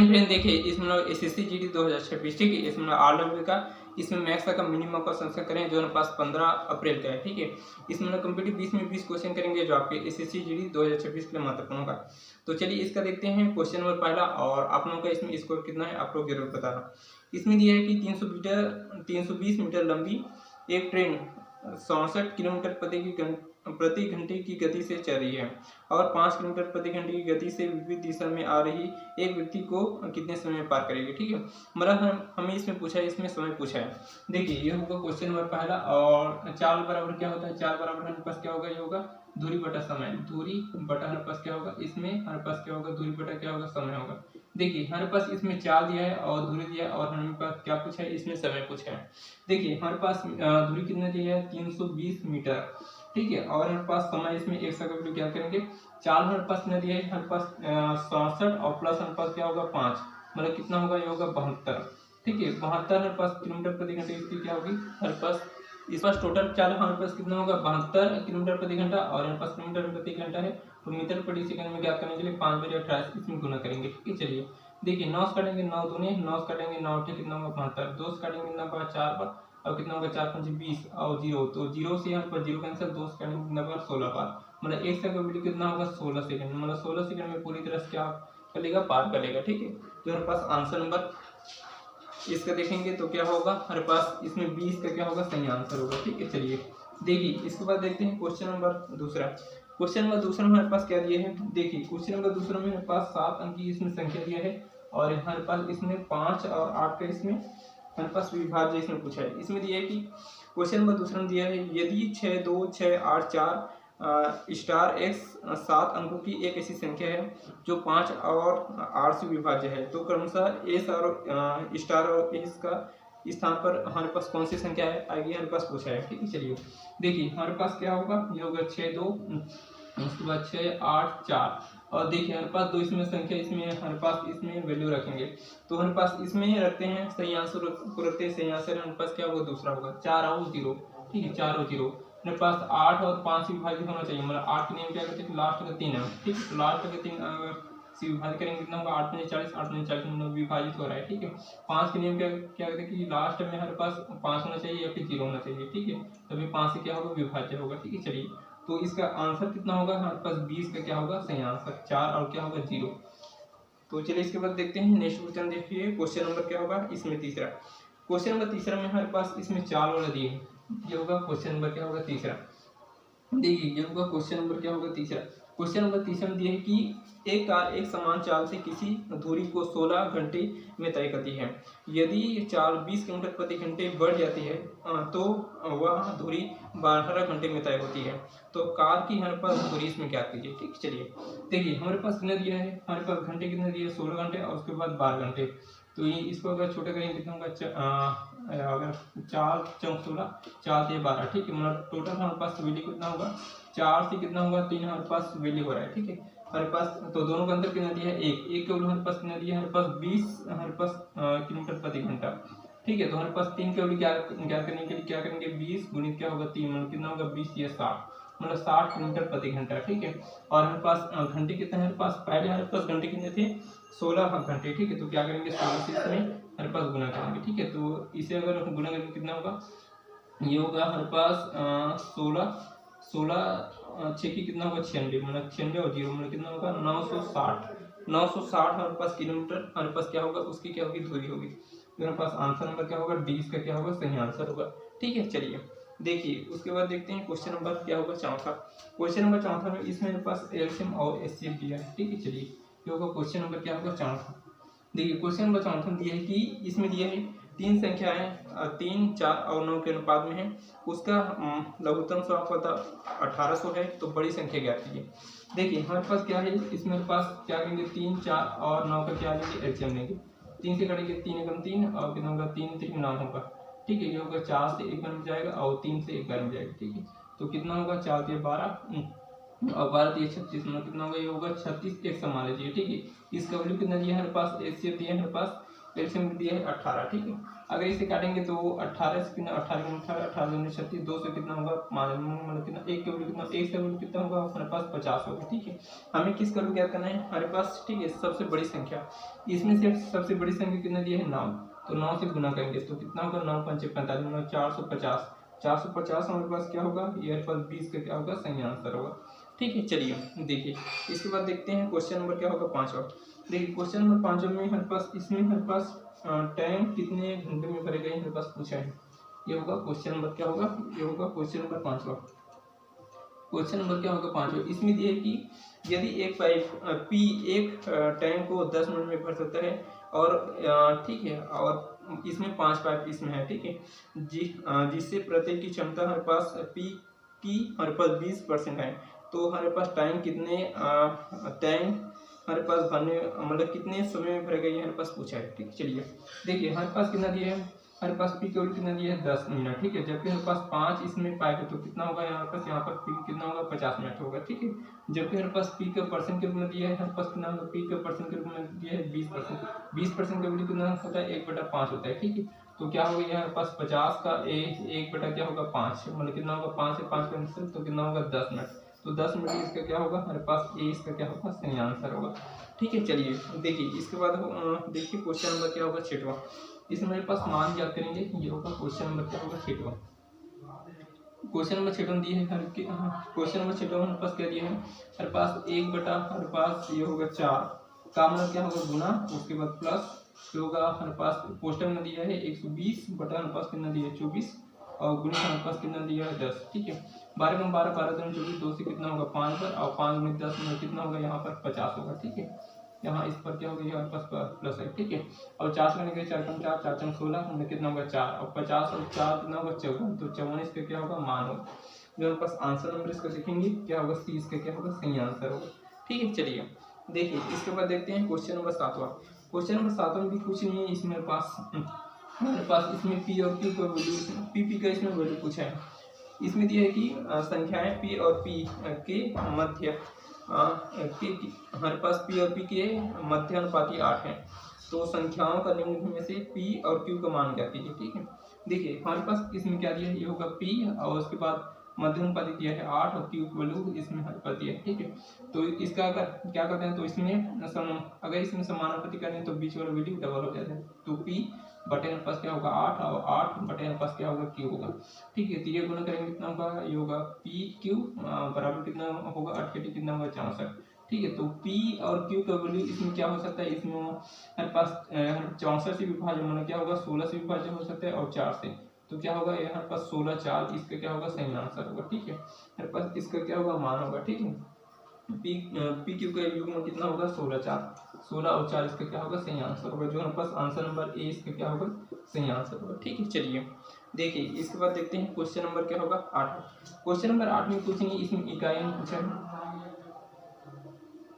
Friend देखिए इसमें SSC GD 2026, ठीक है, इसमें आरडब्ल्यू का इसमें मैथ्स का मिनिमम का संस्करण करें जो हमारे पास 15 अप्रैल का है, ठीक है। इसमें कंप्लीट 20 में 20 क्वेश्चन करेंगे जो आपके एसएससी जीडी 2026 के लिए महत्वपूर्ण होगा। तो चलिए इसका देखते हैं क्वेश्चन नंबर पहला, और आप लोगों का इसमें स्कोर कितना है आप लोग जरूर बताना। इसमें दिया है कि 320 मीटर लंबी एक ट्रेन 67 किलोमीटर प्रति घंटे की गति से चल रही है और 5 किलोमीटर प्रति घंटे की गति से विपरीत दिशा में आ रही एक व्यक्ति को कितने समय में पार करेगी, ठीक है। मतलब हमें इसमें पूछा है, इसमें समय पूछा है। देखिए ये होगा क्वेश्चन नंबर पहला, और चाल बराबर क्या होता है, चाल बराबर हमारे पास क्या होगा, ये होगा दूरी बटा समय, दूरी बटा हमारे पास क्या होगा, इसमें हमारे पास क्या होगा, दूरी बटा क्या होगा, समय होगा। देखिए हमारे पास इसमें चाल दिया है और दूरी दिया है, और हमारे पास क्या पूछा है, इसमें समय पूछा है। देखिए हमारे पास दूरी कितना दिया है, 320 मीटर, ठीक है, और हमारे पास समय इसमें एक सेकंड क्या करेंगे, चाल हमारे पास कितना दिया है, हमारे पास 67 और प्लस हमारे पास क्या होगा 5, मतलब कितना होगा, ये होगा 72, ठीक है। 72 हमारे पास किलोमीटर प्रति घंटे, इसकी क्या होगी हमारे पास, इस पास टोटल चाल हमारे पास कितना होगा 72 किलोमीटर प्रति घंटा, और हमारे पास किलोमीटर प्रति घंटा है तो मीटर प्रति सेकंड में ज्ञात करने के लिए 5/28 इसमें गुना करेंगे, ठीक है। चलिए देखिए 9 से काटेंगे 9 दूनी 9 से काटेंगे 9 8 कितना होगा 72, 2 से काटेंगे कितना होगा 4 बार, और कितना होगा 4 5 20 और 0, तो 0 से यहाँ पर 0 कैंसिल, 2 से काटेंगे कितना होगा 16 बार, मतलब एक सेकंड वीडियो कितना होगा 16 सेकंड, मतलब 16 सेकंड में पूरी तरह से क्या कर पार कर लेगा, ठीक है। तो हमारे पास आंसर नंबर इसका देखेंगे तो क्या होगा, हमारे पास इसमें 20 का क्या होगा, सही आंसर होगा, ठीक है। चलिए देखिए इसके बाद देखते हैं क्वेश्चन नंबर दूसरा। क्वेश्चन नंबर दूसरा में हमारे पास क्या दिए है, देखिए क्वेश्चन नंबर दूसरा में हमारे पास 7 अंक की इसमें संख्या दिया है, और हमारे पास इसमें 5 और 8 का इसमें हमारे पास विभाज्य इसमें पूछा है। इसमें दिया है कि क्वेश्चन नंबर दूसरा में दिया है यदि 6 2 6 8 4 स्टार एक्स 7 अंकों की एक ऐसी संख्या है जो 5 और 8 से विभाज्य है, तो क्रमशः एस और स्टार और एस का स्थान पर हमारे पास कौन सी संख्या है आएगी, हमारे पास पूछा है, ठीक है। चलिए देखिए हमारे पास क्या होगा, ये होगा 6 2, उसके बाद 6 8 4, और देखिए हमारे पास दो इसमें संख्या, इसमें हमारे पास इसमें वैल्यू रखेंगे, तो हमारे पास इसमें रखते हैं सही आंसर को रखते हैं, सही आंसर हमारे पास क्या होगा, दूसरा होगा 4 और 0, ठीक है, 4 और 0। मेरे पास 8 और 5 से विभाजित होना चाहिए, मतलब 8 के नियम क्या करते हैं, लास्ट का 3 है, ठीक है, तो लास्ट का 3 से विभाजित करेंगे कितना होगा 8 में 40, 8 में 40 में विभाजित हो रहा है, ठीक है। 5 के नियम क्या कहते हैं कि लास्ट में हमारे पास 5 होना चाहिए या फिर 0 होना चाहिए, ठीक है, तभी 5 से क्या होगा, विभाज्य होगा, ठीक है। चलिए तो इसका आंसर कितना होगा, हमारे पास 20 का क्या होगा, सही आंसर 4 और क्या होगा 0। तो चलिए इसके बाद देखते हैं नेक्स्ट क्वेश्चन, देखिए क्वेश्चन नंबर क्या होगा, इसमें तीसरा। क्वेश्चन नंबर तीसरा में हमारे पास इसमें चाल वाला दिए, ये होगा क्वेश्चन नंबर क्या होगा, तीसरा। देखिए ये होगा क्वेश्चन नंबर क्या होगा, तीसरा। क्वेश्चन नंबर तीसरा में दिया है कि एक कार एक समान चाल से किसी दूरी को 16 घंटे में तय करती है, यदि चाल 20 किलोमीटर प्रति घंटे बढ़ जाती है तो वह दूरी 12 घंटे में तय होती है, तो कार की हमारे पास दूरी इसमें क्या कीजिए, ठीक। चलिए देखिए हमारे पास कितना दिया है, हमारे पास घंटे कितने दिए 16 घंटे, और उसके बाद 12 घंटे, तो ये इसको अगर छोटा करेंगे कितना होगा, अगर 4 चौक 16 4 से 12, ठीक है, मतलब टोटल हमारे पास वैल्यू कितना होगा, 4 से कितना होगा 3 हमारे पास वैल्यू हो रहा है, ठीक है। हमारे पास तो दोनों का अंतर कितना दिया है, एक के हमारे पास कितना दिया है, हमारे पास 20 हमारे पास किलोमीटर प्रति घंटा, ठीक है। तो हमारे पास 3 के वैल्यू क्या करने के लिए क्या करेंगे, 20 गुणित क्या होगा 3, मतलब कितना होगा 20 या 60, मतलब 60 किलोमीटर प्रति घंटा, ठीक है। और हमारे पास घंटे कितने हमारे पास, पहले हमारे पास घंटे कितने थे 16 घंटे, ठीक है, तो क्या करेंगे 16 से इसमें हमारे पास गुना करेंगे, ठीक है। तो इसे अगर गुना करेंगे कितना होगा, ये होगा हमारे पास 16 6 की कितना होगा 96, मतलब 96 और 0 मतलब कितना होगा 960 हमारे पास किलोमीटर हमारे पास क्या होगा, उसकी क्या होगी, दूरी होगी। तो हमारे पास आंसर नंबर क्या होगा, 20 का क्या होगा, सही आंसर होगा, ठीक है। चलिए देखिए उसके बाद देखते हैं क्वेश्चन नंबर क्या होगा, चौथा। क्वेश्चन नंबर चौथा में इसमें मेरे पास एलसीएम और एचसीएफ दिया है, ठीक है। चलिए ये होगा क्वेश्चन नंबर क्या होगा, चौथा। देखिए क्वेश्चन नंबर चौथा दिया है कि इसमें दिया है 3 संख्याएं 3 4 और 9 के अनुपात में है, उसका लघुत्तम सौ आपको पता 1800 है, तो बड़ी संख्या ज्ञात कीजिए। देखिए हमारे पास क्या है, इसमें हमारे पास क्या करेंगे 3 4 और 9 का क्या लेंगे, एलसीएम लेंगे, 3 से करेंगे 3 एकम 3 और कितना होगा 3 3 9 होगा, ठीक है। ये होगा 4 से 1 बन जाएगा और 3 से 1 बन जाएगा, ठीक है। तो कितना होगा 4 से 12 और 12 दिए 36, मतलब कितना होगा, ये होगा 36 एक मान लीजिए, ठीक है। इसका वैल्यू कितना दिया है हमारे पास, एचसीएफ दिया है हमारे पास तो एलसीएम दिया है 18, ठीक है। अगर इसे काटेंगे तो 18 से कितना 18 18 दूनी 36, 2 से कितना होगा मतलब कितना 1 के वैल्यू कितना 1 से वैल्यू कितना होगा हमारे पास 50 होगा, ठीक है। हमें किस का ज्ञात करना है हमारे पास, ठीक है, सबसे बड़ी संख्या। इसमें से सबसे बड़ी संख्या कितना दिया है 9, तो 9 से गुना करेंगे तो कितना होगा 9 पंचे 45 450, 450 हमारे पास क्या होगा ये हमारे पास 20 का क्या होगा सही आंसर होगा, ठीक है। चलिए देखिए इसके बाद देखते हैं क्वेश्चन नंबर क्या होगा 5वां। देखिए क्वेश्चन नंबर 5 में हमारे पास इसमें हमारे पास टैंक कितने घंटे में भरेगा हमारे पास पूछा है। ये होगा क्वेश्चन नंबर क्या होगा, ये होगा क्वेश्चन नंबर 5वां। क्वेश्चन नंबर क्या होगा 5वां। इसमें दिया है कि यदि एक पाइप पी एक टैंक को 10 मिनट में भर सकता है और ठीक है, और इसमें 5 पाइप इसमें है, ठीक है, जिससे प्रत्येक की क्षमता हमारे पास पी की हमारे पास 20% है, तो हमारे पास टाइम कितने टैंक हमारे पास भरने मतलब कितने समय में भरेगा ये हमारे पास पूछा है, ठीक है। चलिए देखिए हमारे पास कितना दिया है, हमारे पास पी केवल कितना दिया है 10 मिनट, ठीक है, जबकि हमारे पास 5 इसमें पाइप है तो कितना होगा यहाँ पर पी कितना होगा 50 मिनट होगा, ठीक है। जबकि हमारे पास पी का परसेंट के रूप में दिया है, हमारे पास कितना होगा पी का परसेंट के रूप में दिया है 20%, 20% का वैल्यू कितना होता है 1/5 होता है, ठीक है। तो क्या होगा यहाँ पास 50 का 1 क्या होगा 5 मतलब कितना होगा 5 से 5 कैंसिल तो कितना होगा 10 मिनट, तो 10 मिनट इसका क्या होगा हमारे पास ए इसका क्या होगा सही आंसर होगा, ठीक है। चलिए देखिए इसके बाद देखिए क्वेश्चन नंबर क्या होगा 6वां। इसमें मेरे पास मान याद करेंगे, ये होगा क्वेश्चन नंबर क्या होगा 6वां। क्वेश्चन नंबर 6वां दिए है क्वेश्चन नंबर 6वां हमारे पास क्या दिया है हमारे पास 1 हमारे पास ये होगा 4 का मतलब क्या होगा गुना, उसके बाद प्लस जो होगा हमारे पास पोस्टर में दिया है 120 बटा हमारे पास कितना दिया है 24 और गुणित हमारे पास कितना दिया है 10, ठीक है। 12 में 12 12 दूनी 24, 2 से कितना होगा 5 पर और 5 गुणित 10 में कितना होगा यहाँ पर 50 होगा, ठीक है। यहाँ इस पर क्या होगा यहाँ पास प्लस है, ठीक है। और 4 से निकले 4 कम 4 4 चम 16 हमें कितना होगा 4 और 50 और 4 कितना होगा 54, तो 54 इसका क्या होगा मान होगा। जो हमारे पास आंसर नंबर इसका देखेंगे क्या होगा सी इसका क्या होगा सही आंसर होगा, ठीक है। चलिए देखिए इसके बाद देखते हैं क्वेश्चन नंबर 7वां। क्वेश्चन नंबर 7वां में भी कुछ नहीं है, इसमें हमारे पास इसमें पी और क्यू का वैल्यू पी का इसमें वैल्यू पूछा है। इसमें दिया है कि संख्याएं पी और पी के मध्य हमारे पास पी और पी के मध्य अनुपाती 8 है, तो संख्याओं का निम्न में से पी और क्यू का मान ज्ञात कीजिए, ठीक है। देखिए हमारे पास इसमें क्या दिया है ये होगा पी और उसके बाद मध्य अनुपाती दिया है 8 और क्यू की वैल्यू इसमें हमारे पास दिया है, ठीक है। तो इसका अगर क्या करते हैं तो इसमें अगर इसमें समानुपाती करें तो बीच वाला वैल्यू डबल हो जाता है, तो पी बटे हमारे पास क्या होगा 8 और 8 बटे हमारे पास क्या होगा क्यू होगा, ठीक है। तो ये गुना करेंगे कितना होगा ये होगा पी क्यू बराबर कितना होगा 8 के कितना होगा 64, ठीक है। तो पी और क्यू का वैल्यू इसमें क्या हो सकता है, इसमें हमारे पास 64 से विभाजन मतलब क्या होगा 16 से विभाजन हो सकता है और 4 से, तो क्या होगा यहाँ पास 16 4 इसका क्या होगा सही आंसर होगा, ठीक है। हमारे पास इसका क्या होगा मान होगा, ठीक है। पी क्यू का युग्म कितना होगा 16 4 16 और 4 इसका क्या होगा सही आंसर होगा, जो हमारे पास आंसर नंबर ए इसका क्या होगा सही आंसर होगा, ठीक है। चलिए देखिए इसके बाद देखते हैं क्वेश्चन नंबर क्या होगा 8। क्वेश्चन नंबर 8 में पूछेंगे इसमें इकाइयां पूछा है,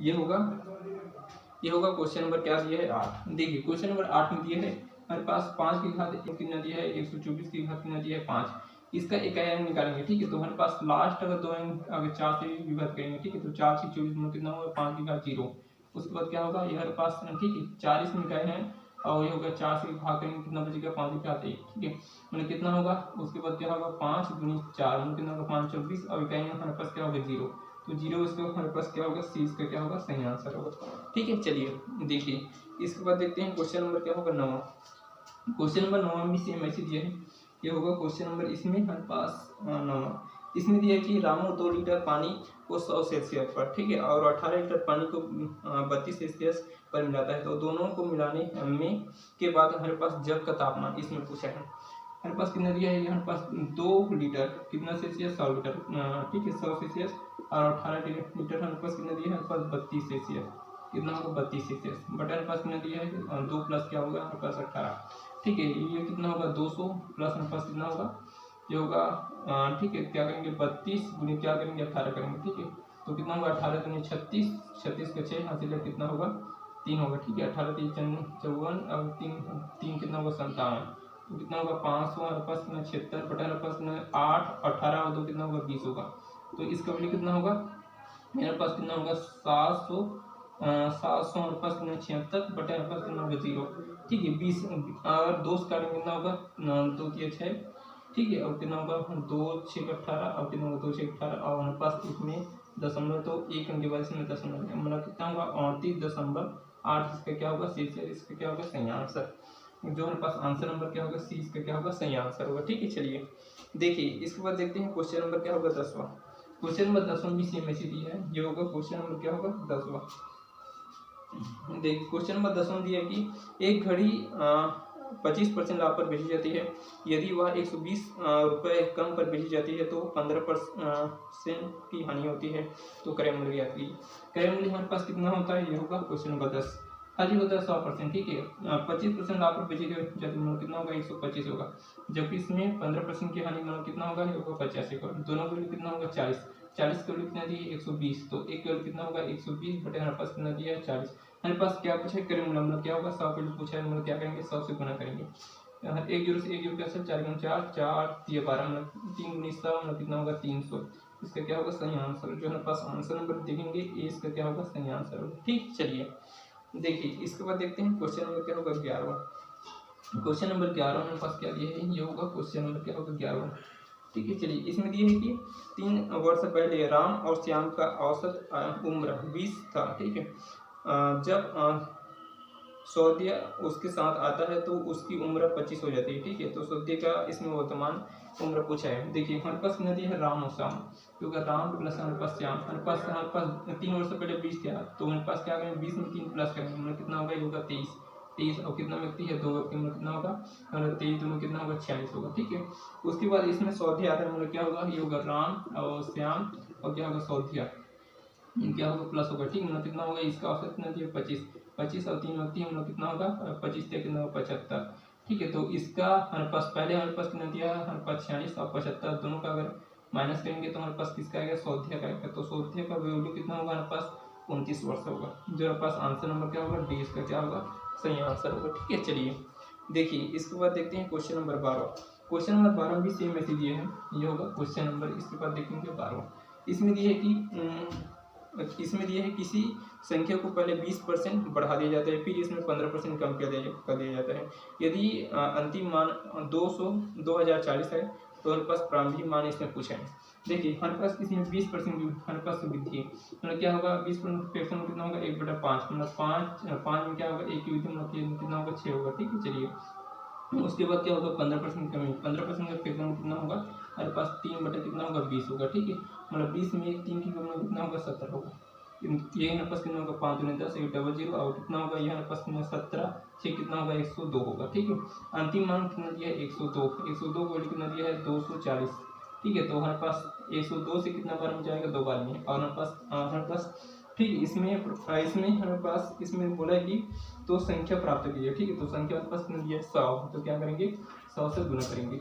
ये होगा क्वेश्चन नंबर क्या दिया है 8। देखिए क्वेश्चन नंबर 8 में दिया है हमारे पास 5 की घात कितना दिया है 124 की घात कितना दिया है 5, इसका इकाई अंक निकालेंगे, ठीक है। तो हमारे पास लास्ट अगर 2 अंक अगर 4 से विभाजित करेंगे, ठीक है, तो 4 से 24 में कितना होगा 5 की घात 0, उसके बाद क्या होगा ये हमारे पास, ठीक है, 4 इसमें इकाई है और ये होगा 4 से भाग करेंगे कितना बचेगा 5 की घात 1, ठीक है, मतलब कितना होगा उसके बाद क्या होगा 5 गुणित 4 मतलब कितना होगा 5 24 और इकाई हमारे पास क्या होगा 0, तो 0 इसका हमारे पास क्या होगा सी इसका क्या होगा सही आंसर होगा, ठीक है। चलिए देखिए इसके बाद देखते हैं क्वेश्चन नंबर क्या होगा 9। क्वेश्चन नंबर 9 में भी सेम ऐसे दिया है, ये होगा क्वेश्चन नंबर इसमें हमारे पास 9 इसमें दिया है कि रामू 2 लीटर पानी को 100 सेल्सियस पर, ठीक है, और 18 लीटर पानी को 32 सेल्सियस पर मिलाता है, तो दोनों को मिलाने में के बाद हमारे पास जग का तापमान इसमें पूछा है। हमारे पास कितना दिया है हमारे पास 2 लीटर कितना सेल्सियस 100 लीटर, ठीक है 100 सेल्सियस और 18 लीटर हमारे पास कितना दिया है हमारे पास 32 सेल्सियस, कितना होगा 32 सेल्सियस बट हमारे पास कितना दिया है 2 प्लस क्या होगा हमारे पास 18, ठीक है। ये कितना होगा 200 प्लस हमारे पास कितना होगा ये होगा, ठीक है, क्या करेंगे 32 गुणित क्या करेंगे 18 करेंगे, ठीक है, तो कितना होगा 18 गुणित 36 36 का 6 हासिल कितना होगा 3 होगा, ठीक है, 18 3 54 और 3 कितना होगा 57, तो कितना होगा 500 हमारे पास कितना 76 बटा हमारे पास 8 18 और 2 कितना होगा 20 होगा, तो इसका वैल्यू कितना होगा मेरे पास कितना होगा 700 हमारे पास कितना 76 बटे हमारे पास कितना होगा 0। ठीक है 20 और 2 से काटेंगे कितना होगा 2 तिया 6। ठीक है और कितना होगा 2 6 18 और कितना होगा 2 6 18 और हमारे पास इसमें दशमलव तो एक अंक के बाद इसमें दशमलव मतलब कितना होगा 38.8। इसका क्या होगा सी से इसका क्या होगा सही आंसर। जो हमारे पास आंसर नंबर क्या होगा सी इसका क्या होगा सही आंसर होगा। ठीक है चलिए देखिए इसके बाद देखते हैं क्वेश्चन नंबर क्या होगा 10वां। क्वेश्चन नंबर 10वां भी सेम ऐसी दिया है। ये होगा क्वेश्चन नंबर क्या होगा 10वां। देखिए क्वेश्चन नंबर 10वां दिया है कि एक घड़ी 25% लाभ पर बेची जाती है। यदि वह 120 रुपये कम पर बेची जाती है तो 15% की हानि होती है। तो क्रय मूल्य ज्ञात कीजिए। क्रय मूल्य हमारे पास कितना होता है ये होगा क्वेश्चन नंबर 10 खाली होता है 100%। ठीक है 25% लाभ पर बेची जाती है मतलब कितना होगा 125 होगा। जबकि इसमें 15% की हानि मतलब कितना होगा ये होगा 85 होगा। दोनों के लिए कितना होगा 40। 40 के लिए कितना दिया 120 तो एक के लिए कितना होगा 120 बटे हमारे पास कितना दिया है 40। हमारे पास क्या पूछा है क्रय मूल्य मतलब क्या होगा 100 के लिए पूछा है मतलब क्या करेंगे 100 से गुना करेंगे। एक जीरो से एक जीरो कैसे 4 गुना 4 4 3 12 मतलब 3 गुना 100 मतलब कितना होगा 300। इसका क्या होगा सही आंसर। जो हमारे पास आंसर नंबर देखेंगे ये इसका क्या होगा सही आंसर होगा। ठीक चलिए देखिए इसके बाद देखते हैं क्वेश्चन नंबर क्या होगा 11वां। क्वेश्चन नंबर 11 हमारे पास क्या दिया है ये होगा क्वेश्चन नंबर क्या होगा 11वां। ठीक है चलिए इसमें दिए है कि 3 वर्ष पहले राम और श्याम का औसत उम्र 20 था। ठीक है जब सौद्य उसके साथ आता है तो उसकी उम्र 25 हो जाती है। ठीक है तो सौद्य का इसमें वर्तमान उम्र पूछा है। देखिए हमारे पास नदी है राम और श्याम क्योंकि राम प्लस हमारे पास श्याम हमारे पास 3 वर्ष पहले 20 था तो हमारे पास क्या करेंगे 20 में 3 प्लस करेंगे मतलब कितना होगा ये होगा 23 और कितना व्यक्ति है 2 व्यक्ति में कितना होगा 23 में कितना होगा 46 होगा। ठीक है उसके बाद इसमें सौद्य आता है मतलब क्या होगा ये होगा राम और श्याम और क्या होगा सौद्य क्या होगा प्लस होगा। ठीक मतलब कितना होगा इसका औसत कितना दिया 25 और 3 व्यक्ति हम लोग कितना होगा 25 से कितना होगा 75। ठीक है तो इसका हमारे पास पहले हमारे पास कितना दिया हमारे पास 46 और 75 दोनों का अगर माइनस करेंगे तो हमारे पास किसका आएगा सौध्य का आएगा। तो सौध्य का वैल्यू कितना होगा हमारे पास 29 वर्ष होगा। जो हमारे पास आंसर नंबर क्या होगा डी इसका क्या होगा सही आंसर होगा। ठीक है चलिए देखिए इसके बाद देखते हैं क्वेश्चन नंबर 12। क्वेश्चन नंबर 12 भी सेम ऐसे दिए हैं। ये होगा क्वेश्चन नंबर इसके बाद देखेंगे 12। इसमें दिए है कि इसमें दिया है किसी संख्या को पहले 20% बढ़ा दिया जाता है फिर इसमें 15% कम कर दिया जाता है। यदि अंतिम मान 2040 है तो हमारे पास प्रारंभिक मान इसमें पूछा है। देखिए हमारे पास इसमें 20% हमारे पास वृद्धि मतलब क्या होगा 20% कितना होगा 1/5 मतलब 5 में क्या होगा एक की वृद्धि मतलब कितना होगा 6 होगा। ठीक है चलिए उसके बाद क्या होगा 15% कमी 15% का कितना होगा हमारे पास 3 बटे कितना होगा 20 होगा। ठीक है मतलब 20 में 3 की कमी कितना होगा 70 होगा। ये हमारे पास कितना होगा 5 दूनी 10 1 डबल 0 और कितना होगा ये हमारे पास कितना 17 6 कितना होगा 102 होगा। ठीक है अंतिम मान कितना दिया है 102 को कितना दिया है 240। ठीक है तो हमारे पास 102 से कितना बार में जाएगा 2 बार में और हमारे पास ठीक है इसमें हमारे पास इसमें बोला है कि तो संख्या प्राप्त कीजिए। ठीक है तो संख्या हमारे पास कितना दिया है 100 तो क्या करेंगे 100 से गुना करेंगे।